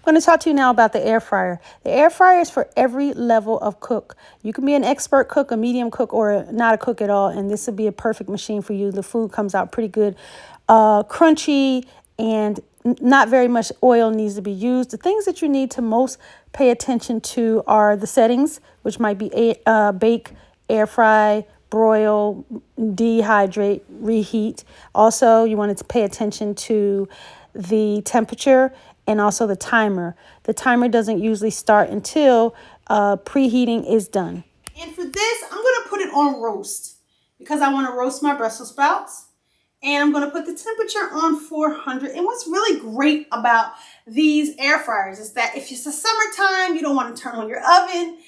I'm going to talk to you now about the air fryer. The air fryer is for every level of cook. You can be an expert cook, a medium cook, or not a cook at all, and this would be a perfect machine for you. The food comes out pretty good, crunchy, and not very much oil needs to be used. The things that you need to most pay attention to are the settings, which might be bake, air fry, broil, dehydrate, reheat. Also, you want to pay attention to the temperature and also the timer. The timer doesn't usually start until preheating is done. And for this, I'm going to put it on roast because I want to roast my Brussels sprouts. And I'm going to put the temperature on 400. And what's really great about these air fryers is that if it's the summertime, you don't want to turn on your oven,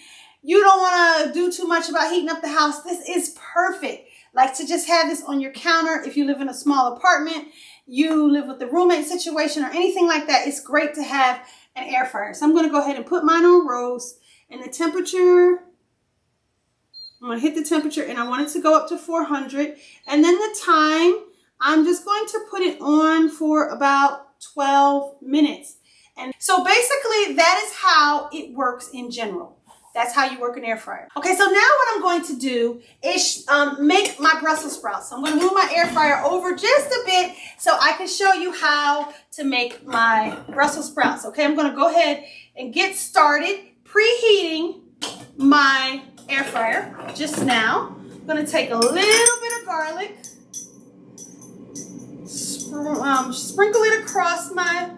you don't want to do too much about heating up the house, this is perfect. Like to just have this on your counter if you live in a small apartment, you live with the roommate situation or anything like that, it's great to have an air fryer. So I'm going to go ahead and put mine on roast, and the temperature, I'm going to hit the temperature and I want it to go up to 400. And then the time, I'm just going to put it on for about 12 minutes. And so basically that is how it works in general. That's how you work an air fryer. Okay, so now what I'm going to do is make my Brussels sprouts. So I'm going to move my air fryer over just a bit so I can show you how to make my Brussels sprouts. Okay, I'm going to go ahead and get started preheating my air fryer just now. I'm going to take a little bit of garlic, sprinkle it across my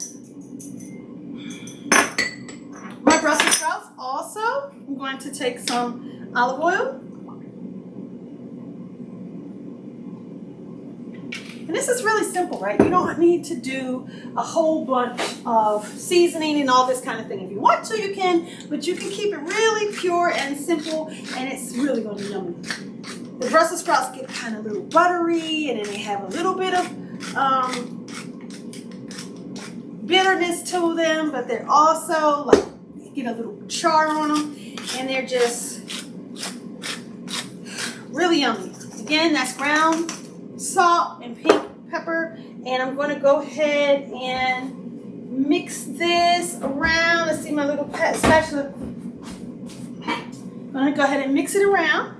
Brussels sprouts. Also, I'm going to take some olive oil. And this is really simple, right? You don't need to do a whole bunch of seasoning and all this kind of thing. If you want to, you can, but you can keep it really pure and simple, and it's really going to be yummy. The Brussels sprouts get kind of a little buttery, and then they have a little bit of bitterness to them, but they're also like, get a little char on them, and they're just really yummy. Again, that's ground salt and pink pepper, and I'm going to go ahead and mix this around. Let's see my little spatula. I'm going to go ahead and mix it around.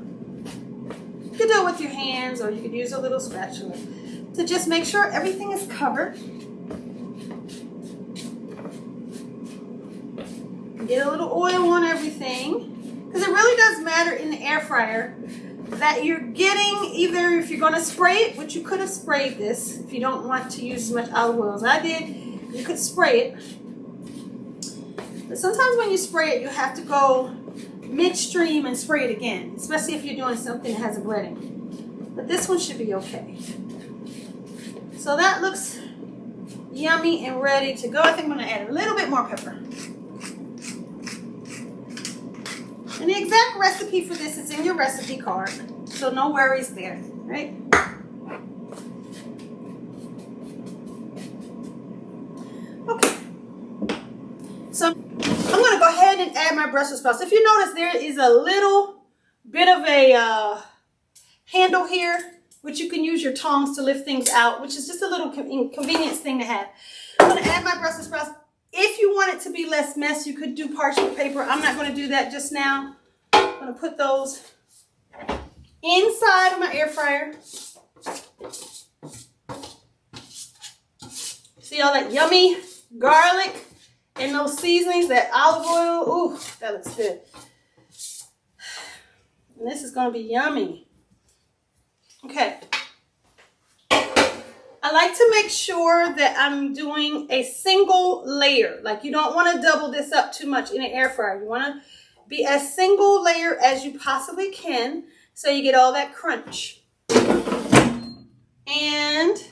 You can do it with your hands, or you could use a little spatula to just make sure everything is covered. Get a little oil on everything, because it really does matter in the air fryer that you're getting, either if you're going to spray it, which you could have sprayed this if you don't want to use as much olive oil as I did, you could spray it. But sometimes when you spray it, you have to go midstream and spray it again, especially if you're doing something that has a breading. But this one should be okay. So that looks yummy and ready to go. I think I'm going to add a little bit more pepper. And the exact recipe for this is in your recipe card, so no worries there, right? Okay, so I'm going to go ahead and add my Brussels sprouts. If you notice, there is a little bit of a handle here, which you can use your tongs to lift things out, which is just a little inconvenience thing to have. I'm going to add my Brussels sprouts. If you want it to be less mess, you could do parchment paper. I'm not going to do that just now. I'm going to put those inside of my air fryer. See all that yummy garlic and those seasonings, that olive oil. Ooh, that looks good. And this is going to be yummy. Okay. I like to make sure that I'm doing a single layer. Like, you don't want to double this up too much in an air fryer. You want to be as single layer as you possibly can so you get all that crunch. And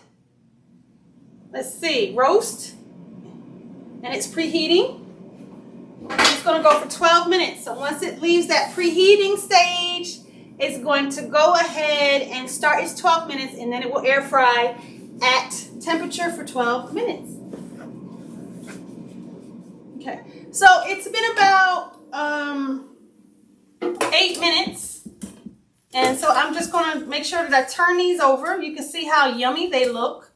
let's see, roast. And it's preheating. It's going to go for 12 minutes. So once it leaves that preheating stage, it's going to go ahead and start its 12 minutes, and then it will air fry at temperature for 12 minutes. Okay, so it's been about 8 minutes, and so I'm just going to make sure that I turn these over. You can see how yummy they look,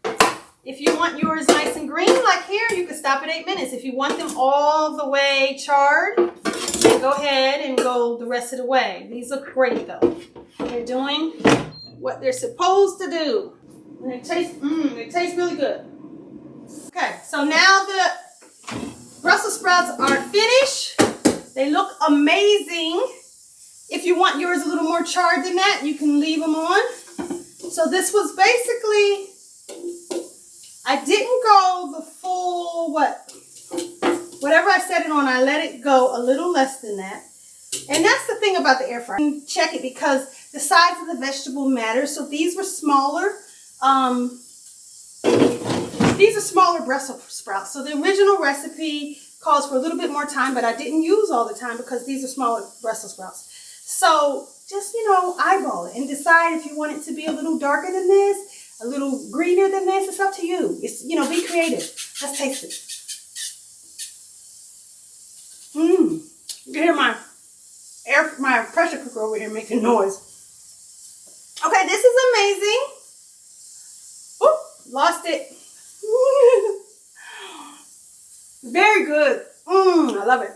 If you want yours nice and green, like here, you can stop at 8 minutes. If you want them all the way charred, then go ahead and go the rest of the way. These look great though. They're doing what they're supposed to do. And they taste really good. Okay, so now the Brussels sprouts are finished. They look amazing. If you want yours a little more charred than that, you can leave them on. So this was basically, I didn't go the full, whatever I set it on, I let it go a little less than that. And that's the thing about the air fryer. Check it because the size of the vegetable matters. So these were smaller. These are smaller Brussels sprouts. So the original recipe calls for a little bit more time, but I didn't use all the time because these are smaller Brussels sprouts. So just, you know, eyeball it and decide if you want it to be a little darker than this, a little greener than this. It's up to you. It's, you know, be creative. Let's taste it. You can hear my pressure cooker over here making noise. Okay, this is amazing. Oop, lost it. Very good. I love it.